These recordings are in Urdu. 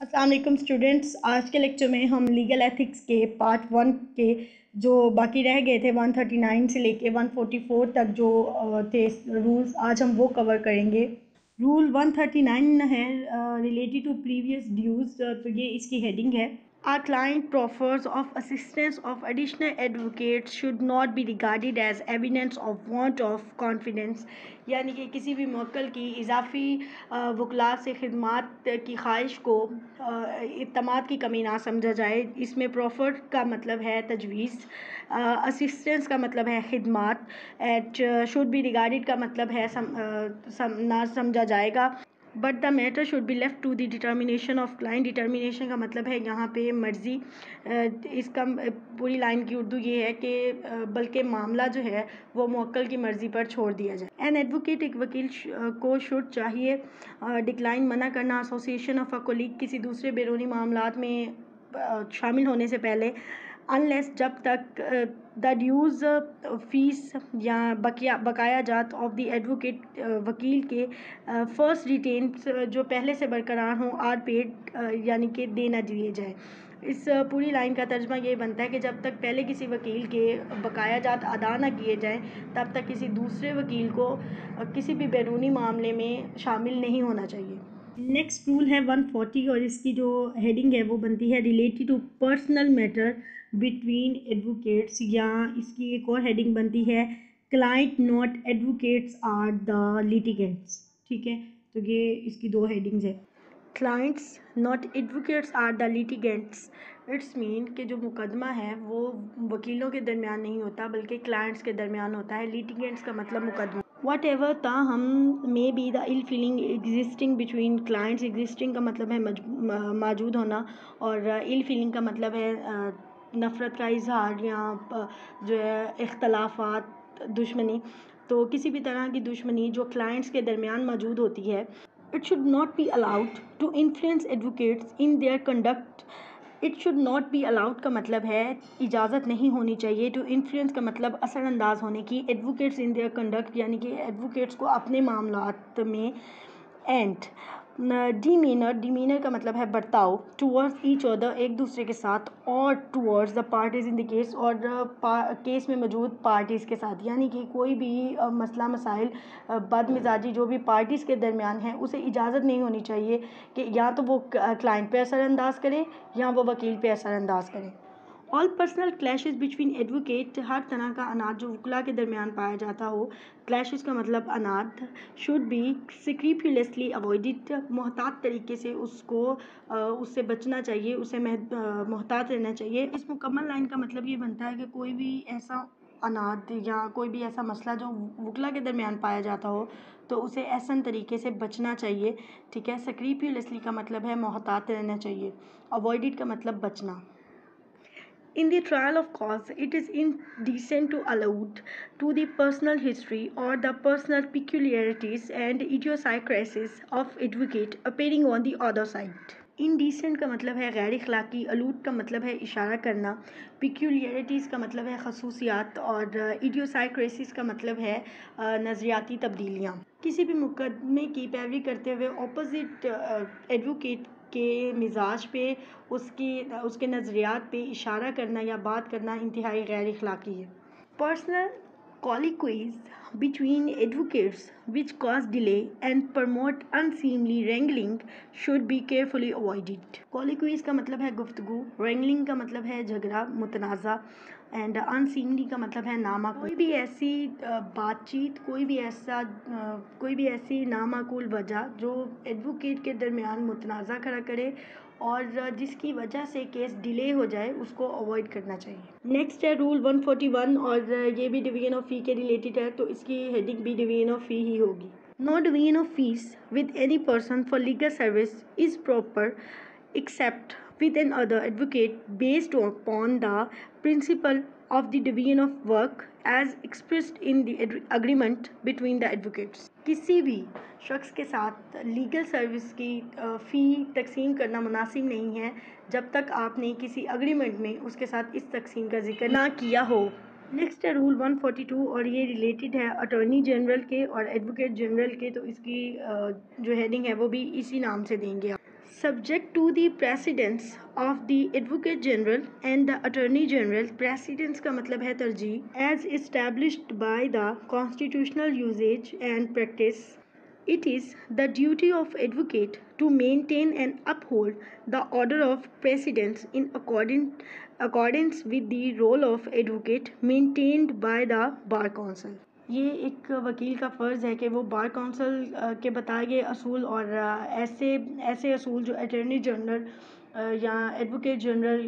السلام علیکم اسٹوڈنٹس، آج کے لیکچر میں ہم لیگل ایتھکس کے پارٹ 1 کے جو باقی رہ گئے تھے 139 سے لے کے 144 تک جو تھے رولز، آج ہم وہ کور کریں گے۔ رول 139 ہے ریلیٹڈ ٹو پریویس ڈیوز، تو یہ اس کی ہیڈنگ ہے Our client proffers of assistance of additional advocates should not be regarded as evidence of want of confidence، یعنی کہ کسی بھی موکل کی اضافی وکلاء سے خدمات کی خواہش کو اعتماد کی کمی نہ سمجھا جائے۔ اس میں پروفر کا مطلب ہے تجویز، اسسٹنس کا مطلب ہے خدمات، ایٹ شوڈ بی ریگارڈڈ کا مطلب ہے نہ سمجھا جائے گا، but the matter should be left to the determination of client. Determination کا مطلب ہے یہاں پہ مرضی، اس کا پوری لائن کی اردو یہ ہے کہ بلکہ معاملہ جو ہے وہ موکل کی مرضی پر چھوڑ دیا جائے۔ این ایڈوکیٹ، ایک وکیل کو شوڈ چاہیے ڈکلائن، منع کرنا ایسوسیشن آف اے کولیگ، کسی دوسرے بیرونی معاملات میں شامل ہونے سے پہلے، انلیس جب تک دا ڈیوز فیس یا بقایا جات آف دی ایڈوکیٹ، وکیل کے فرسٹ ریٹینس جو پہلے سے برقرار ہوں، آر پیڈ یعنی کہ دے نہ دیے جائیں۔ اس پوری لائن کا ترجمہ یہ بنتا ہے کہ جب تک پہلے کسی وکیل کے بقایا جات ادا نہ کیے جائیں تب تک کسی دوسرے وکیل کو کسی بھی بیرونی معاملے میں شامل نہیں ہونا چاہیے۔ نیکسٹ رول ہے 140 اور اس کی جو ہیڈنگ ہے وہ بنتی ہے related to personal matter between advocates, یا اس کی ایک اور ہیڈنگ بنتی ہے client not advocates are the litigants. ٹھیک ہے، تو یہ اس کی دو ہیڈنگز ہیں۔ Clients not advocates are the litigants, it's mean کہ جو مقدمہ ہے وہ وکیلوں کے درمیان نہیں ہوتا بلکہ کلائنٹس کے درمیان ہوتا ہے۔ لیٹیگنٹس کا مطلب مقدمہ۔ واٹ ایور تاہم may be the ill feeling existing between clients، existing کا مطلب ہے موجود ہونا، اور ill feeling کا مطلب ہے نفرت کا اظہار یا جو ہے اختلافات، دشمنی۔ تو کسی بھی طرح کی دشمنی جو کلائنٹس کے درمیان موجود ہوتی ہے، it should not be allowed to influence advocates in their conduct۔ It should not be allowed کا مطلب ہے اجازت نہیں ہونی چاہیے، ٹو انفلوئنس کا مطلب اثر انداز ہونے کی، ایڈوکیٹس ان دیئر کنڈکٹ یعنی کہ ایڈوکیٹس کو اپنے معاملات میں، اینڈ ڈیمینر کا مطلب ہے برتاؤ، ٹورڈز ایچ ادر ایک دوسرے کے ساتھ، اور towards the parties in the case, اور کیس میں موجود پارٹیز کے ساتھ، یعنی کہ کوئی بھی مسئلہ مسائل بد مزاجی جو بھی پارٹیز کے درمیان ہے اسے اجازت نہیں ہونی چاہیے کہ یا تو وہ کلائنٹ پہ اثر انداز کرے یا وہ وکیل پہ اثر انداز کرے۔ آل پرسنل کلیشز بٹوین ایڈوکیٹ، ہر طرح کا اناد جو وکلاء کے درمیان پایا جاتا ہو، کلیشز کا مطلب اناد، شوڈ بی اسکریپیولسلی اوائڈڈ، محتاط طریقے سے اس سے بچنا چاہیے، اسے محتاط رہنا چاہیے۔ اس مکمل لائن کا مطلب یہ بنتا ہے کہ کوئی بھی ایسا اناد یا کوئی بھی ایسا مسئلہ جو وکلاء کے درمیان پایا جاتا ہو تو اسے احسن طریقے سے بچنا چاہیے۔ ٹھیک ہے، اسکریپیولسلی کا مطلب ہے محتاط رہنا چاہیے، اوائڈڈ کا مطلب بچنا۔ In the trial of cause, it is indecent to allude to the personal history or the personal peculiarities and idiosyncrasies of advocate appearing on the other side۔ Indecent کا مطلب ہے غیر اخلاقی، allude کا مطلب ہے اشارہ کرنا، peculiarities کا مطلب ہے خصوصیات، اور idiosyncrasies کا مطلب ہے نظریاتی تبدیلیاں۔ کسی بھی مقدمے کی پیروی کرتے ہوئے اپوزٹ ایڈوکیٹ کے مزاج پہ، اس کے نظریات پہ اشارہ کرنا یا بات کرنا انتہائی غیر اخلاقی ہے۔ Personal colloquies between advocates which cause delay and promote unseemly wrangling should be carefully avoided۔ colloquies کا مطلب ہے گفتگو، wrangling کا مطلب ہے جھگڑا، متنازع، اینڈ unseemly کا مطلب ہے نامعقول۔ کوئی بھی ایسی بات چیت، کوئی بھی ایسی نامعقول وجہ جو ایڈوکیٹ کے درمیان متنازع کھڑا کرے اور جس کی وجہ سے کیس ڈیلے ہو جائے، اس کو اوائڈ کرنا چاہیے۔ نیکسٹ ہے رول 141 اور یہ بھی ڈویژن آف فی کے ریلیٹڈ ہے، تو اس کی ہیڈنگ بھی ڈویژن آف فی ہی ہوگی۔ No division of fees with any person for legal service is proper except with an other advocate based upon the principle of the division of work as expressed in the agreement between the advocates۔ کسی بھی شخص کے ساتھ لیگل سروس کی فی تقسیم کرنا مناسب نہیں ہے جب تک آپ نے کسی اگریمنٹ میں اس کے ساتھ اس تقسیم کا ذکر نہ کیا ہو۔ نیکسٹ ہے رول 142 اور یہ ریلیٹڈ ہے اٹارنی جنرل کے اور ایڈوکیٹ جنرل کے، تو اس کی جو ہیڈنگ ہے وہ بھی اسی نام سے دیں گے۔ subject to the precedence of the Advocate General and the Attorney General. Precedence کا مطلب ہے ترجیح. As established by the constitutional usage and practice, it is the duty of advocate to maintain and uphold the order of precedence in accordance with the role of advocate maintained by the Bar Council. یہ ایک وکیل کا فرض ہے کہ وہ بار کونسل کے بتائے گئے اصول اور ایسے اصول جو اٹارنی جنرل یا ایڈوکیٹ جنرل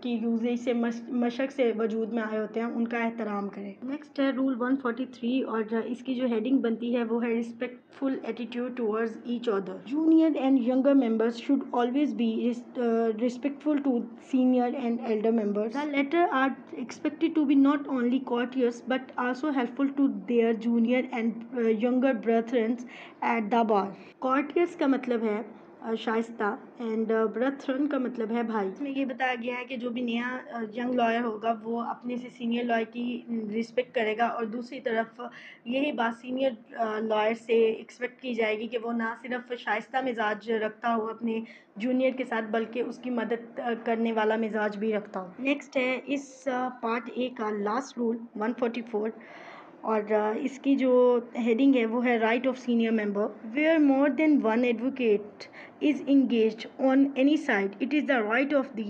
کی یوزیج سے مشق سے وجود میں آئے ہوتے ہیں ان کا احترام کرے. نیکسٹ ہے رول 143 اور اس کی جو ہیڈنگ بنتی ہے وہ ہے respectful attitude towards each other. Junior and younger members should always be respectful to senior and elder members. The latter are expected to be not only courteous but also helpful to their junior and younger brethren at the bar. Courteous کا مطلب ہے شائستہ اینڈ برتھرن کا مطلب ہے بھائی. اس میں یہ بتایا گیا ہے کہ جو بھی نیا ینگ لائر ہوگا وہ اپنے سے سینئر لائر کی رسپیکٹ کرے گا اور دوسری طرف یہی بات سینئر لائر سے ایکسپیکٹ کی جائے گی کہ وہ نہ صرف شائستہ مزاج رکھتا ہو اپنے جونیئر کے ساتھ بلکہ اس کی مدد کرنے والا مزاج بھی رکھتا ہو. نیکسٹ ہے اس پارٹ اے کا لاسٹ رول 144 اور اس کی جو ہیڈنگ ہے وہ ہے right of senior member. Where more than one advocate is engaged on any side, it is the right of the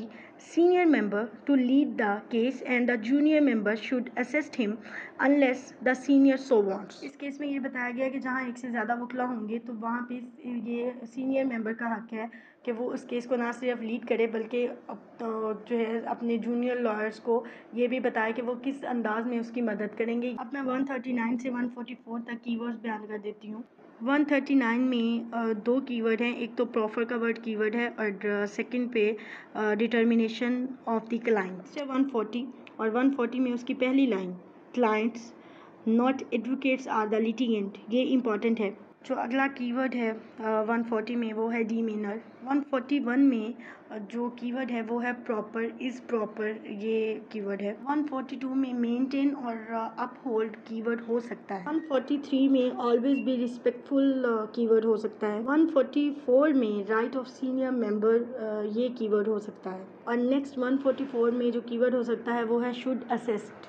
senior member to lead the case and the junior member should assist him unless the senior so wants. اس کیس میں یہ بتایا گیا کہ جہاں ایک سے زیادہ وکلا ہوں گے تو وہاں پہ یہ سینئر ممبر کا حق ہے کہ وہ اس کیس کو نہ صرف لیڈ کرے بلکہ جو ہے اپنے جونیئر لائرز کو یہ بھی بتائے کہ وہ کس انداز میں اس کی مدد کریں گے. اب میں 139 سے 144 تک کی ورڈز بیان کر دیتی ہوں. 139 میں دو کی ورڈ ہیں. ایک تو پروفر کا ورڈ کی ورڈ ہے اور سیکنڈ پہ ڈٹرمینیشن آف دی کلائنٹ. 140 اور 140 میں اس کی پہلی line clients not advocates are the litigant. یہ امپورٹنٹ ہے. جو اگلا کی ورڈ ہے 140 میں وہ ہے ڈیمینر. 141 میں جو کی ورڈ ہے وہ ہے پراپر از پراپر یہ کی ورڈ ہے. 142 میں مینٹین اور اپ ہولڈ کی ورڈ ہو سکتا ہے. 143 میں آلویز بی ریسپیکٹفل کی ورڈ ہو سکتا ہے. 144 میں رائٹ آف سینئر ممبر یہ کی ورڈ ہو سکتا ہے. اور نیکسٹ 144 میں جو کی ورڈ ہو سکتا ہے وہ ہے شوڈ اسسٹ.